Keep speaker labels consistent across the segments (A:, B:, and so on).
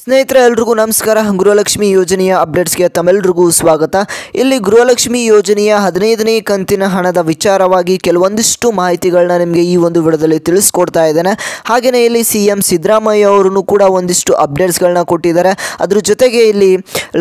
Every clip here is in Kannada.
A: ಸ್ನೇಹಿತರೆ ಎಲ್ಲರಿಗೂ ನಮಸ್ಕಾರ. ಗೃಹಲಕ್ಷ್ಮಿ ಯೋಜನೆಯ ಅಪ್ಡೇಟ್ಸ್ಗೆ ತಮ್ಮೆಲ್ಲರಿಗೂ ಸ್ವಾಗತ. ಇಲ್ಲಿ ಗೃಹಲಕ್ಷ್ಮಿ ಯೋಜನೆಯ 15ನೇ ಕಂತಿನ ಹಣದ ವಿಚಾರವಾಗಿ ಕೆಲವೊಂದಿಷ್ಟು ಮಾಹಿತಿಗಳನ್ನ ನಿಮಗೆ ಈ ಒಂದು ವಿಡಿಯೋದಲ್ಲಿ ತಿಳಿಸ್ಕೊಡ್ತಾ ಇದ್ದೇನೆ. ಹಾಗೆಯೇ ಇಲ್ಲಿ ಸಿಎಂ ಸಿದ್ದರಾಮಯ್ಯ ಅವರು ಕೂಡ ಒಂದಿಷ್ಟು ಅಪ್ಡೇಟ್ಸ್ಗಳನ್ನ ಕೊಟ್ಟಿದ್ದಾರೆ. ಅದ್ರ ಜೊತೆಗೆ ಇಲ್ಲಿ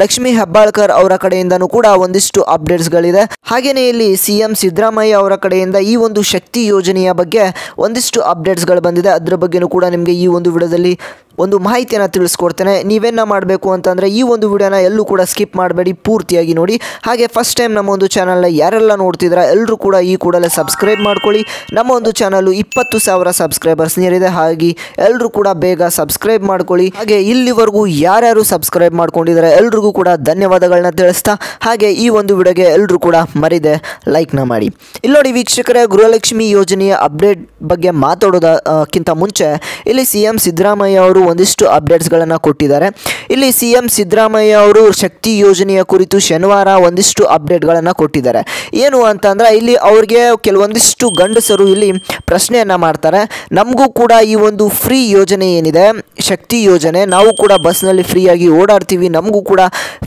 A: ಲಕ್ಷ್ಮಿ ಹೆಬ್ಬಾಳ್ಕರ್ ಅವರ ಕಡೆಯಿಂದನೂ ಕೂಡ ಒಂದಿಷ್ಟು ಅಪ್ಡೇಟ್ಸ್ಗಳಿದೆ. ಹಾಗೆಯೇ ಇಲ್ಲಿ ಸಿಎಂ ಸಿದ್ದರಾಮಯ್ಯ ಅವರ ಕಡೆಯಿಂದ ಈ ಒಂದು ಶಕ್ತಿ ಯೋಜನೆಯ ಬಗ್ಗೆ ಒಂದಿಷ್ಟು ಅಪ್ಡೇಟ್ಸ್ಗಳು ಬಂದಿದೆ. ಅದರ ಬಗ್ಗೆನೂ ಕೂಡ ನಿಮಗೆ ಈ ಒಂದು ವಿಡಿಯೋದಲ್ಲಿ ಒಂದು ಮಾಹಿತಿಯನ್ನು ತಿಳಿಸ್ಕೊಡ್ತೇನೆ. ನೀವೇನ ಮಾಡಬೇಕು ಅಂತಂದರೆ ಈ ಒಂದು ವಿಡಿಯೋನ ಎಲ್ಲೂ ಕೂಡ ಸ್ಕಿಪ್ ಮಾಡಬೇಡಿ, ಪೂರ್ತಿಯಾಗಿ ನೋಡಿ. ಹಾಗೆ ಫಸ್ಟ್ ಟೈಮ್ ನಮ್ಮ ಒಂದು ಚಾನಲ್ನ ಯಾರೆಲ್ಲ ನೋಡ್ತಿದ್ದೀರಾ ಎಲ್ಲರೂ ಕೂಡ ಈ ಕೂಡಲೇ ಸಬ್ಸ್ಕ್ರೈಬ್ ಮಾಡ್ಕೊಳ್ಳಿ. ನಮ್ಮ ಒಂದು ಚಾನಲ್ 20,000 ಸಬ್ಸ್ಕ್ರೈಬರ್ಸ್ ನೀರಿದೆ. ಹಾಗೆ ಎಲ್ಲರೂ ಕೂಡ ಬೇಗ ಸಬ್ಸ್ಕ್ರೈಬ್ ಮಾಡ್ಕೊಳ್ಳಿ. ಹಾಗೆ ಇಲ್ಲಿವರೆಗೂ ಯಾರ್ಯಾರು ಸಬ್ಸ್ಕ್ರೈಬ್ ಮಾಡ್ಕೊಂಡಿದ್ದಾರೆ ಎಲ್ರಿಗೂ ಕೂಡ ಧನ್ಯವಾದಗಳನ್ನ ತಿಳಿಸ್ತಾ, ಹಾಗೆ ಈ ಒಂದು ವಿಡಿಯೋಗೆ ಎಲ್ಲರೂ ಕೂಡ ಮರಿದೆ ಲೈಕ್ನ ಮಾಡಿ. ಇಲ್ಲಿ ನೋಡಿ ವೀಕ್ಷಕರೇ, ಗೃಹಲಕ್ಷ್ಮಿ ಯೋಜನೆಯ ಅಪ್ಡೇಟ್ ಬಗ್ಗೆ ಮಾತಾಡೋದಕ್ಕಿಂತ ಮುಂಚೆ ಇಲ್ಲಿ ಸಿಎಂ ಸಿದ್ದರಾಮಯ್ಯ ಅವರು ಒಂದಿಷ್ಟು ಅಪ್ಡೇಟ್ಸ್ಗಳನ್ನು ಕೊಟ್ಟಿದ್ದಾರೆ. ಇಲ್ಲಿ ಸಿಎಂ ಸಿದ್ದರಾಮಯ್ಯ ಅವರು ಶಕ್ತಿ ಯೋಜನೆಯ ಕುರಿತು ಶನಿವಾರ ಒಂದಿಷ್ಟು ಅಪ್ಡೇಟ್ಗಳನ್ನು ಕೊಟ್ಟಿದ್ದಾರೆ. ಏನು ಅಂತಂದರೆ ಇಲ್ಲಿ ಅವ್ರಿಗೆ ಕೆಲವೊಂದಿಷ್ಟು ಗಂಡಸರು ಇಲ್ಲಿ ಪ್ರಶ್ನೆಯನ್ನು ಮಾಡ್ತಾರೆ. ನಮಗೂ ಕೂಡ ಈ ಒಂದು ಫ್ರೀ ಯೋಜನೆ ಏನಿದೆ ಶಕ್ತಿ ಯೋಜನೆ, ನಾವು ಕೂಡ ಬಸ್ನಲ್ಲಿ ಫ್ರೀಯಾಗಿ ಓಡಾಡ್ತೀವಿ, ನಮಗೂ ಕೂಡ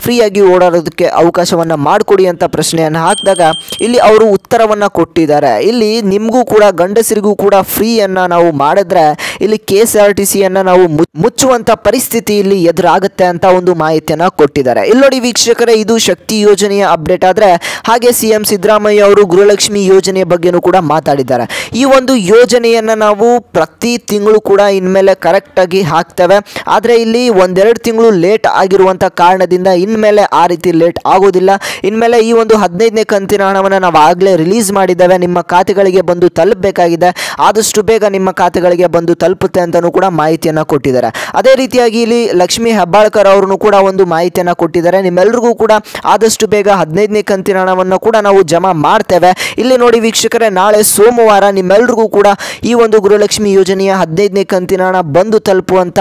A: ಫ್ರೀಯಾಗಿ ಓಡಾಡೋದಕ್ಕೆ ಅವಕಾಶವನ್ನು ಮಾಡಿಕೊಡಿ ಅಂತ ಪ್ರಶ್ನೆಯನ್ನು ಹಾಕಿದಾಗ ಇಲ್ಲಿ ಅವರು ಉತ್ತರವನ್ನು ಕೊಟ್ಟಿದ್ದಾರೆ. ಇಲ್ಲಿ ನಿಮಗೂ ಕೂಡ ಗಂಡಸರಿಗೂ ಕೂಡ ಫ್ರೀಯನ್ನು ನಾವು ಮಾಡಿದ್ರೆ ಇಲ್ಲಿ KSRTCಯನ್ನು ನಾವು ಮುಚ್ಚುವಂಥ ಪರಿಸ್ಥಿತಿ ಇಲ್ಲಿ ಎದುರಾಗುತ್ತೆ ಅಂತ ಒಂದು ಮಾಹಿತಿಯನ್ನು ಕೊಟ್ಟಿದ್ದಾರೆ. ಇಲ್ಲಿ ನೋಡಿ ವೀಕ್ಷಕರೇ, ಇದು ಶಕ್ತಿ ಯೋಜನೆಯ ಅಪ್ಡೇಟ್ ಆದರೆ ಹಾಗೆ ಸಿಎಂ ಸಿದ್ದರಾಮಯ್ಯ ಅವರು ಗೃಹಲಕ್ಷ್ಮಿ ಯೋಜನೆಯ ಬಗ್ಗೆನೂ ಕೂಡ ಮಾತಾಡಿದ್ದಾರೆ. ಈ ಒಂದು ಯೋಜನೆಯನ್ನು ನಾವು ಪ್ರತಿ ತಿಂಗಳು ಕೂಡ ಇನ್ಮೇಲೆ ಕರೆಕ್ಟಾಗಿ ಹಾಕ್ತೇವೆ. ಆದರೆ ಇಲ್ಲಿ ಒಂದೆರಡು ತಿಂಗಳು ಲೇಟ್ ಆಗಿರುವಂಥ ಕಾರಣದಿಂದ ಇನ್ಮೇಲೆ ಆ ರೀತಿ ಲೇಟ್ ಆಗೋದಿಲ್ಲ. ಇನ್ಮೇಲೆ ಈ ಒಂದು 15ನೇ ಕಂತಿನ ಹಣವನ್ನು ನಾವು ಆಗಲೇ ರಿಲೀಸ್ ಮಾಡಿದ್ದೇವೆ, ನಿಮ್ಮ ಖಾತೆಗಳಿಗೆ ಬಂದು ತಲುಪಬೇಕಾಗಿದೆ, ಆದಷ್ಟು ಬೇಗ ನಿಮ್ಮ ಖಾತೆಗಳಿಗೆ ಬಂದು ತಲುಪುತ್ತೆ ಅಂತಲೂ ಕೂಡ ಮಾಹಿತಿಯನ್ನು ಕೊಟ್ಟಿದ್ದಾರೆ. ಅದೇ ರೀತಿಯಾಗಿ ಇಲ್ಲಿ ಲಕ್ಷ್ಮಿ ಹೆಬ್ಬಾಳ್ಕರ್ ಅವರು ಕೂಡ ಒಂದು ಮಾಹಿತಿಯನ್ನು ಕೊಟ್ಟಿದ್ದಾರೆ. ನಿಮ್ಮೆಲ್ಲರಿಗೂ ಕೂಡ ಆದಷ್ಟು ಬೇಗ 15ನೇ ಕಂತಿನ ಹಣವನ್ನು ಕೂಡ ನಾವು ಜಮಾ ಮಾಡ್ತೇವೆ. ಇಲ್ಲಿ ನೋಡಿ ವೀಕ್ಷಕರೇ, ನಾಳೆ ಸೋಮವಾರ ನಿಮ್ಮೆಲ್ಲರಿಗೂ ಕೂಡ ಈ ಒಂದು ಗೃಹಲಕ್ಷ್ಮಿ ಯೋಜನೆಯ 15ನೇ ಕಂತಿನ ಹಣ ಬಂದು ತಲುಪುವಂಥ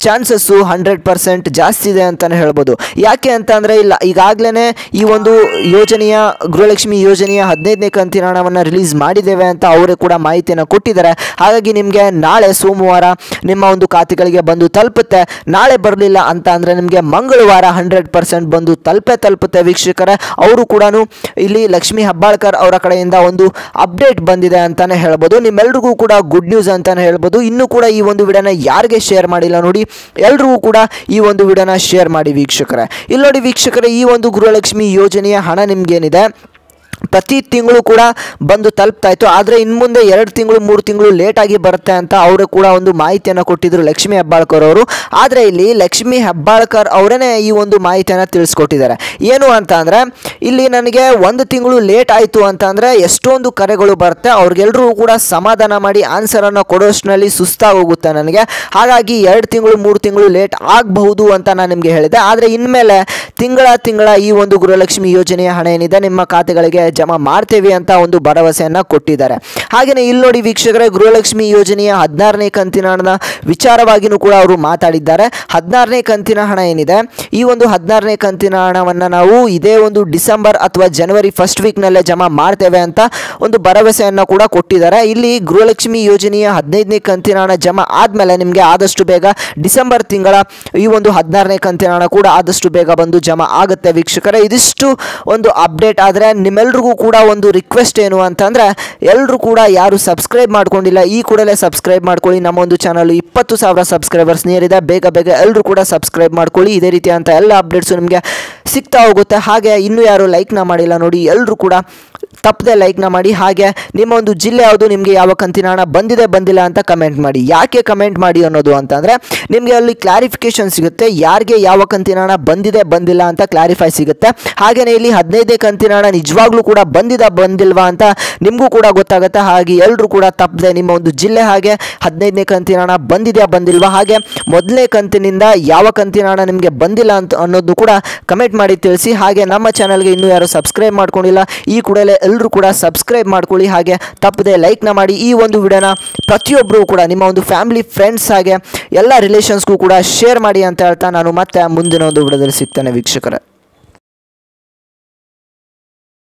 A: ಚಾನ್ಸಸ್ಸು 100% ಜಾಸ್ತಿ ಇದೆ ಅಂತಲೇ ಹೇಳ್ಬೋದು. ಯಾಕೆ ಅಂತ ಅಂದರೆ ಇಲ್ಲ ಈಗಾಗಲೇ ಈ ಒಂದು ಯೋಜನೆಯ ಗೃಹಲಕ್ಷ್ಮಿ ಯೋಜನೆಯ 15ನೇ ಕಂತಿನ ಹಣವನ್ನು ರಿಲೀಸ್ ಮಾಡಿದ್ದೇವೆ ಅಂತ ಅವರೇ ಕೂಡ ಮಾಹಿತಿಯನ್ನು ಕೊಟ್ಟಿದ್ದಾರೆ. ಹಾಗಾಗಿ ನಿಮಗೆ ನಾಳೆ ಸೋಮವಾರ ನಿಮ್ಮ ಒಂದು ಖಾತೆಗಳಿಗೆ ಬಂದು ತಲುಪುತ್ತೆ. ನಾಳೆ ಬರಲಿಲ್ಲ ಅಂತ ಅಂದರೆ ನಿಮಗೆ ಮಂಗಳವಾರ 100% ಬಂದು ತಲುಪುತ್ತೆ ವೀಕ್ಷಕರೇ. ಅವರು ಕೂಡ ಇಲ್ಲಿ ಲಕ್ಷ್ಮಿ ಹೆಬ್ಬಾಳ್ಕರ್ ಅವರ ಕಡೆಯಿಂದ ಒಂದು ಅಪ್ಡೇಟ್ ಬಂದಿದೆ ಅಂತಲೇ ಹೇಳ್ಬೋದು. ನಿಮ್ಮೆಲ್ರಿಗೂ ಕೂಡ ಗುಡ್ ನ್ಯೂಸ್ ಅಂತಲೇ ಹೇಳ್ಬೋದು. ಇನ್ನೂ ಕೂಡ ಈ ಒಂದು ವಿಡಿಯೋನ ಯಾರಿಗೆ ಶೇರ್ ಮಾಡಿಲ್ಲ ನೋಡಿ, ಎಲ್ರಿಗೂ ಕೂಡ ಈ ಒಂದು ವಿಡಿಯೋನ ಶೇರ್ ಮಾಡಿ ವೀಕ್ಷಕರೇ. ಇಲ್ಲಿ ನೋಡಿ ವೀಕ್ಷಕರೇ, ಈ ಒಂದು ಗೃಹಲಕ್ಷ್ಮಿ ಯೋಜನೆಯ ಹಣ ನಿಮಗೇನಿದೆ ಪ್ರತಿ ತಿಂಗಳು ಕೂಡ ಬಂದು ತಲುಪ್ತಾ ಇತ್ತು. ಆದರೆ ಇನ್ನು ಮುಂದೆ 2 ತಿಂಗಳು 3 ತಿಂಗಳು ಲೇಟಾಗಿ ಬರುತ್ತೆ ಅಂತ ಅವರು ಕೂಡ ಒಂದು ಮಾಹಿತಿಯನ್ನು ಕೊಟ್ಟಿದ್ದರು ಲಕ್ಷ್ಮಿ ಹೆಬ್ಬಾಳ್ಕರ್ ಅವರು. ಆದರೆ ಇಲ್ಲಿ ಲಕ್ಷ್ಮಿ ಹೆಬ್ಬಾಳ್ಕರ್ ಅವರೇ ಈ ಒಂದು ಮಾಹಿತಿಯನ್ನು ತಿಳಿಸ್ಕೊಟ್ಟಿದ್ದಾರೆ. ಏನು ಅಂತ ಅಂದರೆ ಇಲ್ಲಿ ನನಗೆ 1 ತಿಂಗಳು ಲೇಟ್ ಆಯಿತು ಅಂತ ಅಂದರೆ ಎಷ್ಟೊಂದು ಕರೆಗಳು ಬರುತ್ತೆ, ಅವ್ರಿಗೆಲ್ಲರೂ ಕೂಡ ಸಮಾಧಾನ ಮಾಡಿ ಆನ್ಸರನ್ನು ಕೊಡೋಷ್ಟರಲ್ಲಿ ಸುಸ್ತಾಗೋಗುತ್ತೆ ನನಗೆ. ಹಾಗಾಗಿ 2 ತಿಂಗಳು 3 ತಿಂಗಳು ಲೇಟ್ ಆಗಬಹುದು ಅಂತ ನಾನು ನಿಮಗೆ ಹೇಳಿದೆ. ಆದರೆ ಇನ್ಮೇಲೆ ತಿಂಗಳ ಈ ಒಂದು ಗೃಹಲಕ್ಷ್ಮಿ ಯೋಜನೆಯ ಹಣ ಏನಿದೆ ನಿಮ್ಮ ಖಾತೆಗಳಿಗೆ ಜಮಾ ಮಾಡ್ತೇವೆ ಅಂತ ಒಂದು ಭರವಸೆಯನ್ನು ಕೊಟ್ಟಿದ್ದಾರೆ. ಹಾಗೆಯೇ ಇಲ್ಲಿ ನೋಡಿ ವೀಕ್ಷಕರೇ, ಗೃಹಲಕ್ಷ್ಮಿ ಯೋಜನೆಯ 16ನೇ ಕಂತಿನ ಹಣದ ವಿಚಾರವಾಗಿಯೂ ಕೂಡ ಅವರು ಮಾತಾಡಿದ್ದಾರೆ. 16ನೇ ಕಂತಿನ ಹಣ ಏನಿದೆ ಈ ಒಂದು 16ನೇ ಕಂತಿನ ಹಣವನ್ನು ನಾವು ಇದೇ ಒಂದು ಡಿಸೆಂಬರ್ ಅಥವಾ ಜನವರಿ ಫಸ್ಟ್ ವೀಕ್ನಲ್ಲೇ ಜಮಾ ಮಾಡ್ತೇವೆ ಅಂತ ಒಂದು ಭರವಸೆಯನ್ನು ಕೂಡ ಕೊಟ್ಟಿದ್ದಾರೆ. ಇಲ್ಲಿ ಗೃಹಲಕ್ಷ್ಮಿ ಯೋಜನೆಯ 15ನೇ ಕಂತಿನ ಹಣ ಜಮಾ ಆದಮೇಲೆ ನಿಮಗೆ ಆದಷ್ಟು ಬೇಗ ಡಿಸೆಂಬರ್ ತಿಂಗಳ ಈ ಒಂದು 16ನೇ ಕಂತಿನ ಹಣ ಕೂಡ ಆದಷ್ಟು ಬೇಗ ಬಂದು ಜಮಾ ಆಗುತ್ತೆ ವೀಕ್ಷಕರೇ. ಇದಿಷ್ಟು ಒಂದು ಅಪ್ಡೇಟ್. ಆದರೆ ನಿಮ್ಮೆಲ್ಲರಿಗೂ ಕೂಡ ಒಂದು ರಿಕ್ವೆಸ್ಟ್ ಏನು ಅಂತಂದರೆ ಎಲ್ಲರೂ ಕೂಡ ಯಾರು ಸಬ್ಸ್ಕ್ರೈಬ್ ಮಾಡ್ಕೊಂಡಿಲ್ಲ ಈ ಕೂಡಲೇ ಸಬ್ಸ್ಕ್ರೈಬ್ ಮಾಡ್ಕೊಳ್ಳಿ. ನಮ್ಮ ಒಂದು ಚಾನಲ್ 20,000 ಸಬ್ಸ್ಕ್ರೈಬರ್ಸ್ ನೀರಿದೆ. ಬೇಗ ಎಲ್ಲರೂ ಕೂಡ ಸಬ್ಸ್ಕ್ರೈಬ್ ಮಾಡ್ಕೊಳ್ಳಿ. ಇದೇ ರೀತಿ ಅಂತ ಎಲ್ಲ ಅಪ್ಡೇಟ್ಸು ನಿಮಗೆ ಸಿಗ್ತಾ ಹೋಗುತ್ತೆ. ಹಾಗೆ ಇನ್ನೂ ಯಾರು ಲೈಕ್ನ ಮಾಡಿಲ್ಲ ನೋಡಿ, ಎಲ್ಲರೂ ಕೂಡ ತಪ್ಪದೆ ಲೈಕ್ನ ಮಾಡಿ. ಹಾಗೆ ನಿಮ್ಮ ಒಂದು ಜಿಲ್ಲೆ ಯಾವುದು, ನಿಮಗೆ ಯಾವ ಕಂತಿನ ಹಣ ಬಂದಿಲ್ಲ ಅಂತ ಕಮೆಂಟ್ ಮಾಡಿ. ಯಾಕೆ ಕಮೆಂಟ್ ಮಾಡಿ ಅನ್ನೋದು ಅಂತಂದರೆ ನಿಮಗೆ ಅಲ್ಲಿ ಕ್ಲಾರಿಫಿಕೇಶನ್ ಸಿಗುತ್ತೆ, ಯಾರಿಗೆ ಯಾವ ಕಂತಿನ ಹಣ ಬಂದಿಲ್ಲ ಅಂತ ಕ್ಲಾರಿಫೈ ಸಿಗುತ್ತೆ. ಹಾಗೆಯೇ ಇಲ್ಲಿ 15ನೇ ಕಂತಿನ ಹಣ ನಿಜವಾಗ್ಲೂ ಕೂಡ ಬಂದಿಲ್ವಾ ಅಂತ ನಿಮಗೂ ಕೂಡ ಗೊತ್ತಾಗುತ್ತೆ. ಹಾಗೆ ಎಲ್ಲರೂ ಕೂಡ ತಪ್ಪದೆ ನಿಮ್ಮ ಒಂದು ಜಿಲ್ಲೆ ಹಾಗೆ 15ನೇ ಕಂತಿನ ಹಣ ಬಂದಿಲ್ವಾ, ಹಾಗೆ ಮೊದಲನೇ ಕಂತಿನಿಂದ ಯಾವ ಕಂತಿನ ಹಣ ನಿಮಗೆ ಬಂದಿಲ್ಲ ಅಂತ ಅನ್ನೋದು ಕೂಡ ಕಮೆಂಟ್ ಮಾಡಿ ತಿಳಿಸಿ. ಹಾಗೆ ನಮ್ಮ ಚಾನಲ್ಗೆ ಇನ್ನೂ ಯಾರು ಸಬ್ಸ್ಕ್ರೈಬ್ ಮಾಡ್ಕೊಂಡಿಲ್ಲ ಈ ಕೂಡಲೇ ಎಲ್ಲರೂ ಕೂಡ ಸಬ್ಸ್ಕ್ರೈಬ್ ಮಾಡ್ಕೊಳ್ಳಿ. ಹಾಗೆ ತಪ್ಪದೆ ಲೈಕ್ನ ಮಾಡಿ. ಈ ಒಂದು ವಿಡಿಯೋನ ಪ್ರತಿಯೊಬ್ಬರು ಕೂಡ ನಿಮ್ಮ ಒಂದು ಫ್ಯಾಮಿಲಿ ಫ್ರೆಂಡ್ಸ್ ಹಾಗೆ ಎಲ್ಲ ರಿಲೇಷನ್ಸ್ಗೂ ಕೂಡ ಶೇರ್ ಮಾಡಿ ಅಂತ ಹೇಳ್ತಾ ನಾನು ಮತ್ತೆ ಮುಂದಿನ ಒಂದು ವಿಡಿಯೋದಲ್ಲಿ ಸಿಗ್ತೇನೆ ವೀಕ್ಷಕರೇ.